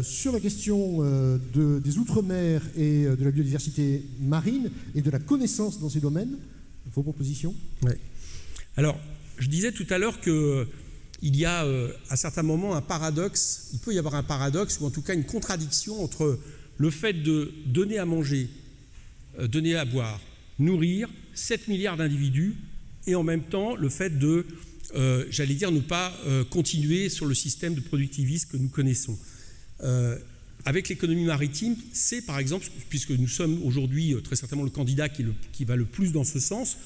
Sur la question des outre-mer et de la biodiversité marine et de la connaissance dans ces domaines, vos propositions? Ouais. Alors, je disais tout à l'heure qu'il y a à certains moments un paradoxe, il peut y avoir un paradoxe ou en tout cas une contradiction entre le fait de donner à manger, donner à boire, nourrir 7 milliards d'individus et en même temps le fait de, j'allais dire, ne pas continuer sur le système de productivisme que nous connaissons. Avec l'économie maritime, c'est par exemple, puisque nous sommes aujourd'hui très certainement le candidat qui va le plus dans ce sens,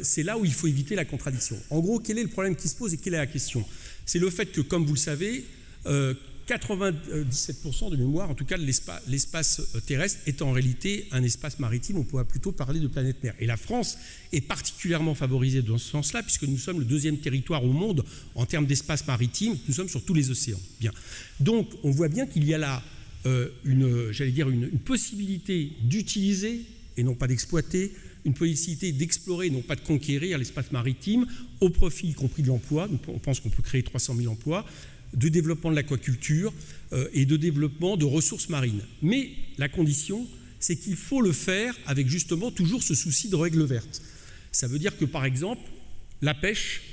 c'est là où il faut éviter la contradiction. En gros, quel est le problème qui se pose et quelle est la question? C'est le fait que, comme vous le savez, 97% de mémoire, en tout cas de l'espace terrestre, est en réalité un espace maritime, on pourrait plutôt parler de planète mer. Et la France est particulièrement favorisée dans ce sens-là, puisque nous sommes le deuxième territoire au monde en termes d'espace maritime, nous sommes sur tous les océans. Bien. Donc on voit bien qu'il y a là une possibilité d'utiliser et non pas d'exploiter, une possibilité d'explorer et non pas de conquérir l'espace maritime au profit y compris de l'emploi. On pense qu'on peut créer 300 000 emplois, de développement de l'aquaculture et de développement de ressources marines. Mais la condition, c'est qu'il faut le faire avec justement toujours ce souci de règles vertes. Ça veut dire que par exemple, la pêche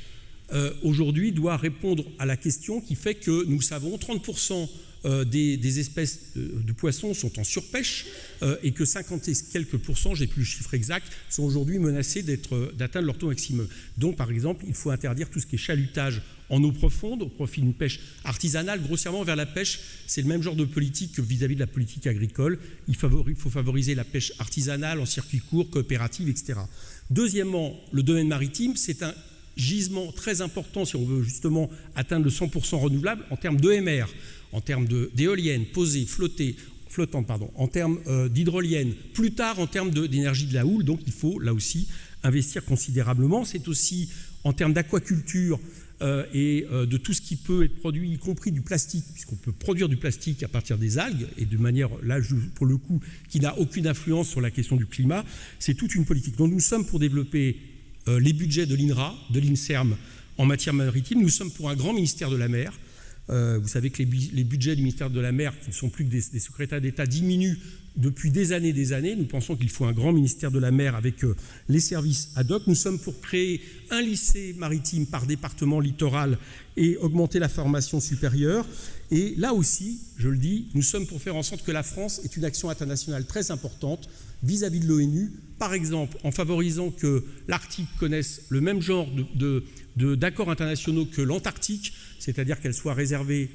aujourd'hui doit répondre à la question qui fait que nous savons 30% des espèces de poissons sont en surpêche et que 50 et quelques pourcents, j'ai plus le chiffre exact, sont aujourd'hui menacés d'atteindre leur taux maximum. Donc par exemple, il faut interdire tout ce qui est chalutage en eau profonde au profit d'une pêche artisanale. Grossièrement, vers la pêche, c'est le même genre de politique que vis-à-vis de la politique agricole. Il faut favoriser la pêche artisanale en circuit court, coopérative, etc. Deuxièmement, le domaine maritime, c'est un gisement très important si on veut justement atteindre le 100% renouvelable en termes d'EMR, en termes d'éoliennes posées, flottantes, en termes d'hydroliennes, plus tard en termes d'énergie de la houle. Donc il faut là aussi investir considérablement. C'est aussi en termes d'aquaculture et de tout ce qui peut être produit, y compris du plastique, puisqu'on peut produire du plastique à partir des algues et de manière, là pour le coup, qui n'a aucune influence sur la question du climat. C'est toute une politique. Donc nous sommes pour développer les budgets de l'INRA, de l'INSERM en matière maritime. Nous sommes pour un grand ministère de la mer. Vous savez que les budgets du ministère de la mer, qui ne sont plus que des secrétaires d'État, diminuent depuis des années. Nous pensons qu'il faut un grand ministère de la mer avec les services ad hoc. Nous sommes pour créer un lycée maritime par département littoral et augmenter la formation supérieure. Et là aussi, je le dis, nous sommes pour faire en sorte que la France ait une action internationale très importante vis-à-vis de l'ONU, par exemple en favorisant que l'Arctique connaisse le même genre d'accords internationaux que l'Antarctique, c'est-à-dire qu'elle soit réservée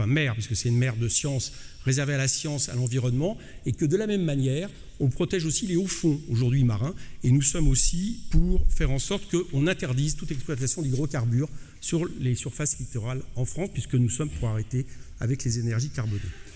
mer, puisque c'est une mer de science, réservée à la science, à l'environnement, et que de la même manière, on protège aussi les hauts fonds aujourd'hui marins, et nous sommes aussi pour faire en sorte qu'on interdise toute exploitation d'hydrocarbures sur les surfaces littorales en France, puisque nous sommes pour arrêter avec les énergies carbonées.